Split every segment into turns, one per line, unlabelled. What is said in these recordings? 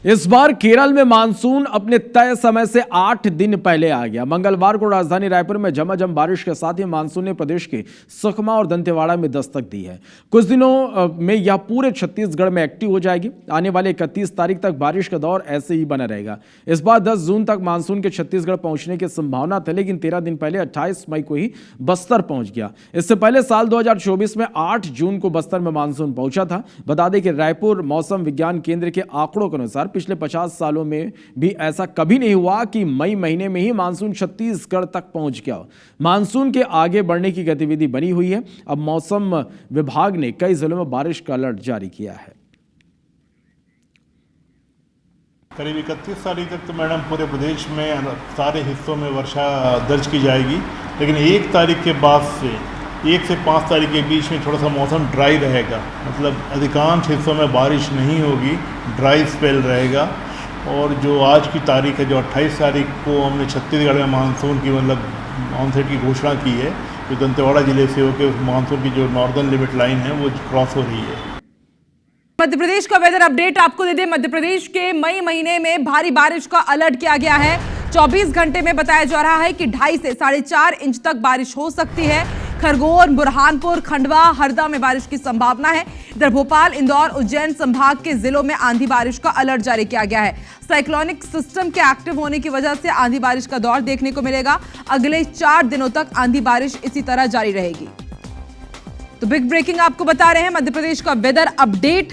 इस बार केरल में मानसून अपने तय समय से 8 दिन पहले आ गया। मंगलवार को राजधानी रायपुर में झमाझम बारिश के साथ ही मानसून ने प्रदेश के सुकमा और दंतेवाड़ा में दस्तक दी है। कुछ दिनों में यह पूरे छत्तीसगढ़ में एक्टिव हो जाएगी। आने वाले 31 तारीख तक बारिश का दौर ऐसे ही बना रहेगा। इस बार 10 जून तक मानसून के छत्तीसगढ़ पहुंचने की संभावना थी, लेकिन 13 दिन पहले 28 मई को ही बस्तर पहुंच गया। इससे पहले साल 2024 में 8 जून को बस्तर में मानसून पहुंचा था। बता दें कि रायपुर मौसम विज्ञान केंद्र के आंकड़ों के अनुसार पिछले 50 सालों में भी ऐसा कभी नहीं हुआ कि मई महीने में ही मानसून छत्तीसगढ़ तक पहुंच गया। मानसून के आगे बढ़ने की गतिविधि बनी हुई है। अब मौसम विभाग ने कई जिलों में बारिश का अलर्ट जारी किया है।
करीब 31 तारीख तक तो मैडम पूरे प्रदेश में सारे हिस्सों में वर्षा दर्ज की जाएगी, लेकिन 1 तारीख के बाद से 1 से 5 तारीख के बीच में थोड़ा सा मौसम ड्राई रहेगा। मतलब अधिकांश हिस्सों में बारिश नहीं होगी, ड्राई स्पेल रहेगा। और जो आज की तारीख है, जो 28 तारीख को हमने छत्तीसगढ़ में मानसून की ऑनसेट की घोषणा की है, जो दंतेवाड़ा जिले से होकर मानसून की जो नॉर्दर्न लिमिट लाइन है वो क्रॉस हो रही है।
मध्य प्रदेश का वेदर अपडेट आपको दे दें। मध्य प्रदेश के मई महीने में भारी बारिश का अलर्ट किया गया है। 24 घंटे में बताया जा रहा है कि 2.5 से 4.5 इंच तक बारिश हो सकती है। खरगोन, बुरहानपुर, खंडवा, हरदा में बारिश की संभावना है। इधर भोपाल, इंदौर, उज्जैन संभाग के जिलों में आंधी बारिश का अलर्ट जारी किया गया है। साइक्लोनिक सिस्टम के एक्टिव होने की वजह से आंधी बारिश का दौर देखने को मिलेगा। अगले 4 दिनों तक आंधी बारिश इसी तरह जारी रहेगी। तो बिग ब्रेकिंग आपको बता रहे हैं मध्य प्रदेश का वेदर अपडेट।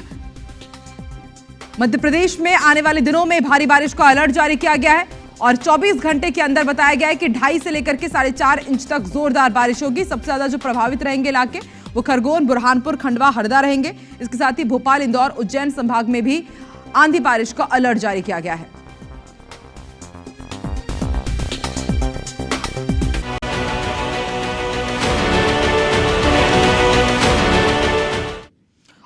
मध्य प्रदेश में आने वाले दिनों में भारी बारिश का अलर्ट जारी किया गया है और 24 घंटे के अंदर बताया गया है कि 2.5 से लेकर के 4.5 इंच तक जोरदार बारिश होगी। सबसे ज्यादा जो प्रभावित रहेंगे इलाके वो खरगोन, बुरहानपुर, खंडवा, हरदा रहेंगे। इसके साथ ही भोपाल, इंदौर, उज्जैन संभाग में भी आंधी बारिश का अलर्ट जारी किया गया है।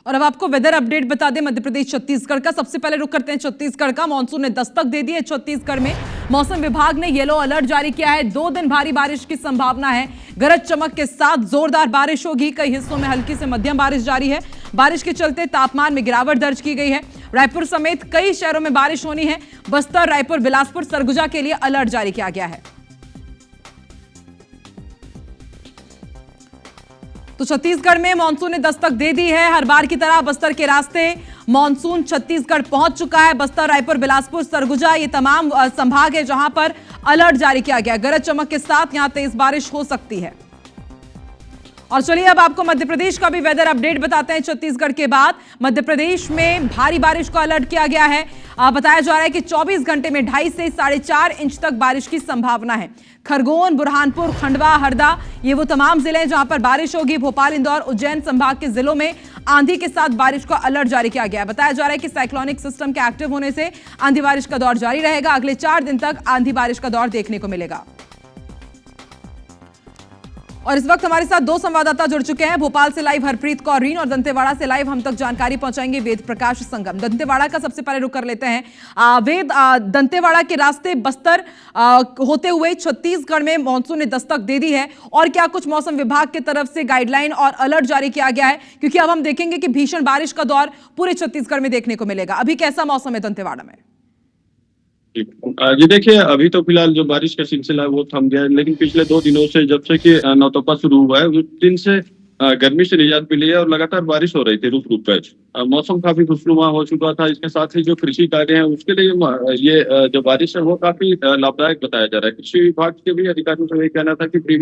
और अब आपको वेदर अपडेट बता दें मध्य प्रदेश छत्तीसगढ़ का। सबसे पहले रुक करते हैं छत्तीसगढ़ का। मानसून ने दस्तक दे दी है छत्तीसगढ़ में। मौसम विभाग ने येलो अलर्ट जारी किया है। 2 दिन भारी बारिश की संभावना है। गरज चमक के साथ जोरदार बारिश होगी। कई हिस्सों में हल्की से मध्यम बारिश जारी है। बारिश के चलते तापमान में गिरावट दर्ज की गई है। रायपुर समेत कई शहरों में बारिश होनी है। बस्तर, रायपुर, बिलासपुर, सरगुजा के लिए अलर्ट जारी किया गया है। तो छत्तीसगढ़ में मानसून ने दस्तक दे दी है। हर बार की तरह बस्तर के रास्ते मानसून छत्तीसगढ़ पहुंच चुका है। बस्तर, रायपुर, बिलासपुर, सरगुजा ये तमाम संभाग है जहां पर अलर्ट जारी किया गया। गरज चमक के साथ यहां तेज बारिश हो सकती है। और चलिए अब आपको मध्य प्रदेश का भी वेदर अपडेट बताते हैं। छत्तीसगढ़ के बाद मध्य प्रदेश में भारी बारिश का अलर्ट किया गया है। बताया जा रहा है कि 24 घंटे में 2.5 से 4.5 इंच तक बारिश की संभावना है। खरगोन, बुरहानपुर, खंडवा, हरदा ये वो तमाम जिले हैं जहां पर बारिश होगी। भोपाल, इंदौर, उज्जैन संभाग के जिलों में आंधी के साथ बारिश का अलर्ट जारी किया गया है। बताया जा रहा है कि साइक्लोनिक सिस्टम के एक्टिव होने से आंधी बारिश का दौर जारी रहेगा। अगले 4 दिन तक आंधी बारिश का दौर देखने को मिलेगा। और इस वक्त हमारे साथ 2 संवाददाता जुड़ चुके हैं। भोपाल से लाइव हरप्रीत कौर रीन और दंतेवाड़ा से लाइव हम तक जानकारी पहुंचाएंगे वेद प्रकाश संगम। दंतेवाड़ा का सबसे पहले रुख कर लेते हैं। वेद, दंतेवाड़ा के रास्ते बस्तर होते हुए छत्तीसगढ़ में मानसून ने दस्तक दे दी है और क्या कुछ मौसम विभाग की तरफ से गाइडलाइन और अलर्ट जारी किया गया है? क्योंकि अब हम देखेंगे कि भीषण बारिश का दौर पूरे छत्तीसगढ़ में देखने को मिलेगा। अभी कैसा मौसम है दंतेवाड़ा में?
जी देखिए, अभी तो फिलहाल जो बारिश का सिलसिला है वो थम गया है, लेकिन पिछले 2 दिनों से जब से कि नौतपा शुरू हुआ है उस दिन से गर्मी से निजात मिली है और लगातार बारिश हो रही थी रुक रुक कर। मौसम काफी खुशनुमा हो चुका था। इसके साथ ही जो कृषि कार्य है उसके लिए ये जो बारिश है वो काफी लाभदायक बताया जा रहा है। कृषि विभाग के भी अधिकारियों का यही कहना था कि प्री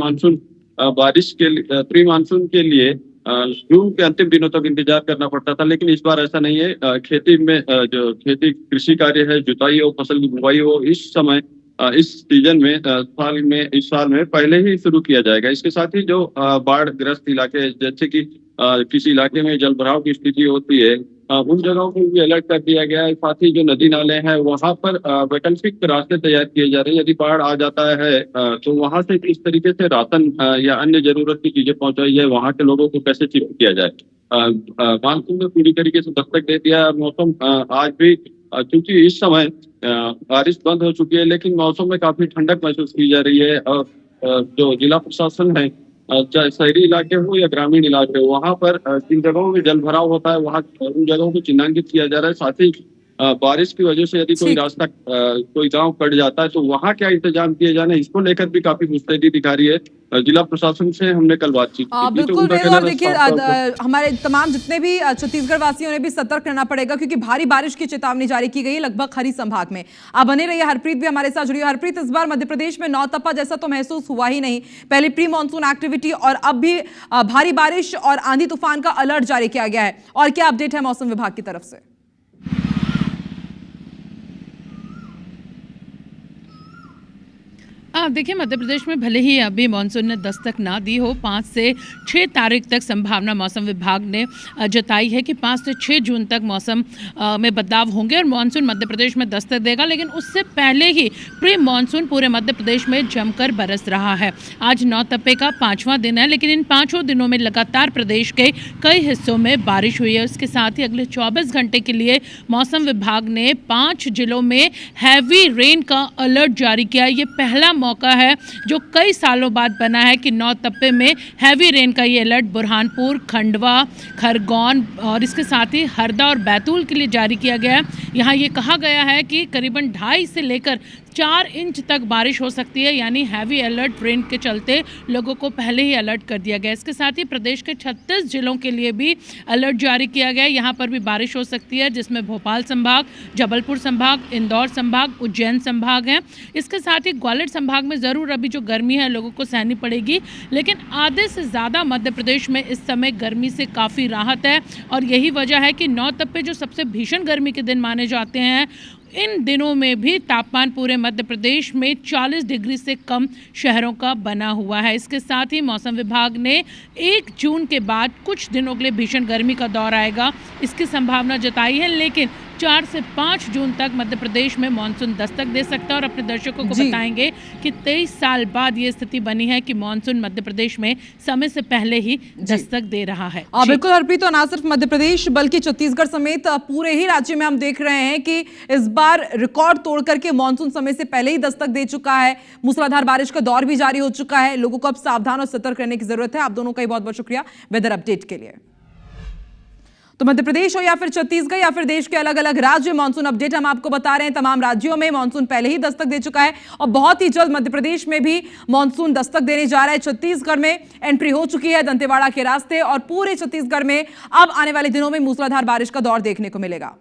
मानसून के लिए जून के अंतिम दिनों तक इंतजार करना पड़ता था, लेकिन इस बार ऐसा नहीं है। खेती में जो कृषि कार्य है, जुताई हो, फसल की बुवाई हो, इस समय इस सीजन में इस साल में पहले ही शुरू किया जाएगा। इसके साथ ही जो बाढ़ ग्रस्त इलाके जैसे कि किसी इलाके में जल भराव की स्थिति होती है उन जगहों को भी अलर्ट कर दिया गया है। साथ ही जो नदी नाले हैं वहां पर वैकल्पिक रास्ते तैयार किए जा रहे हैं। यदि बाढ़ आ जाता है तो वहां से किस तरीके से राशन या अन्य जरूरत की चीजें पहुंचाई जाए, वहां के लोगों को कैसे शिफ्ट किया जाए। मानसून ने पूरी तरीके से दस्तक दे दिया। मौसम आज भी क्योंकि इस समय बारिश बंद हो चुकी है, लेकिन मौसम में काफी ठंडक महसूस की जा रही है। और जो जिला प्रशासन है, चाहे शहरी इलाके हो या ग्रामीण इलाके हो, वहां पर जिन जगहों में जल भराव होता है वहां उन जगहों को चिन्हांकित किया जा रहा है। साथ ही बारिश की वजह से यदि कोई
ठीक।
रास्ता कोई गांव कट जाता है तो वहां क्या इंतजाम किए जाने, इसको लेकर भी काफी मुस्तैदी दिखा रही है। जिला प्रशासन से हमने कल बातचीत की थी, तो
बिल्कुल
उनका
रेणु,
कहना
और
था
देखिए
साफ तौर पर।
हमारे तमाम जितने भी छत्तीसगढ़ वासियों ने भी सतर्क रहना पड़ेगा, क्योंकि भारी बारिश की चेतावनी जारी की गई है लगभग हर संभाग में। आप बने रहिए, हरप्रीत भी हमारे साथ जुड़ी है। हरप्रीत, इस बार मध्य प्रदेश में नौतपा जैसा तो महसूस हुआ ही नहीं, पहले प्री मानसून एक्टिविटी और अब भी भारी बारिश और आंधी तूफान का अलर्ट जारी किया गया है, और क्या अपडेट है मौसम विभाग की तरफ से?
देखिए, मध्य प्रदेश में भले ही अभी मानसून ने दस्तक ना दी हो, 5 से 6 तारीख तक संभावना मौसम विभाग ने जताई है कि 5 से 6 जून तक मौसम में बदलाव होंगे और मानसून मध्य प्रदेश में दस्तक देगा। लेकिन उससे पहले ही प्री मानसून पूरे मध्य प्रदेश में जमकर बरस रहा है। आज नौतपे का 5वां दिन है, लेकिन इन 5 दिनों में लगातार प्रदेश के कई हिस्सों में बारिश हुई है। उसके साथ ही अगले 24 घंटे के लिए मौसम विभाग ने 5 जिलों में हैवी रेन का अलर्ट जारी किया। ये पहला मौका है जो कई सालों बाद बना है कि नौतप्पे में हैवी रेन का ये अलर्ट बुरहानपुर, खंडवा, खरगोन और इसके साथ ही हरदा और बैतूल के लिए जारी किया गया है। यहाँ ये कहा गया है कि करीबन 2.5 से लेकर 4 इंच तक बारिश हो सकती है, यानी हैवी अलर्ट रेन के चलते लोगों को पहले ही अलर्ट कर दिया गया। इसके साथ ही प्रदेश के 36 जिलों के लिए भी अलर्ट जारी किया गया है। यहाँ पर भी बारिश हो सकती है, जिसमें भोपाल संभाग, जबलपुर संभाग, इंदौर संभाग, उज्जैन संभाग हैं। इसके साथ ही ग्वालियर संभाग में ज़रूर अभी जो गर्मी है लोगों को सहनी पड़ेगी, लेकिन आधे से ज़्यादा मध्य प्रदेश में इस समय गर्मी से काफ़ी राहत है। और यही वजह है कि नौतप्पे जो सबसे भीषण गर्मी के दिन माने जाते हैं, इन दिनों में भी तापमान पूरे मध्य प्रदेश में 40 डिग्री से कम शहरों का बना हुआ है। इसके साथ ही मौसम विभाग ने 1 जून के बाद कुछ दिनों के लिए भीषण गर्मी का दौर आएगा, इसकी संभावना जताई है। लेकिन 4 से 5 जून तक मध्य प्रदेश में मानसून दस्तक दे सकता है। और अपने दर्शकों को बताएंगे कि 23 साल बाद ये स्थिति बनी है कि मानसून मध्य प्रदेश में समय से पहले ही दस्तक दे रहा है।
बिल्कुल हरप्रीत, और ना सिर्फ मध्य प्रदेश बल्कि छत्तीसगढ़ समेत पूरे ही राज्य में हम देख रहे हैं कि इस बार रिकॉर्ड तोड़ करके मानसून समय से पहले ही दस्तक दे चुका है। मूसलाधार बारिश का दौर भी जारी हो चुका है। लोगों को अब सावधान और सतर्क रहने की जरूरत है। आप दोनों का बहुत बहुत शुक्रिया वेदर अपडेट के लिए। तो मध्य प्रदेश हो या फिर छत्तीसगढ़ या फिर देश के अलग अलग राज्य, मानसून अपडेट हम आपको बता रहे हैं। तमाम राज्यों में मानसून पहले ही दस्तक दे चुका है और बहुत ही जल्द मध्य प्रदेश में भी मानसून दस्तक देने जा रहा है। छत्तीसगढ़ में एंट्री हो चुकी है दंतेवाड़ा के रास्ते और पूरे छत्तीसगढ़ में अब आने वाले दिनों में मूसलाधार बारिश का दौर देखने को मिलेगा।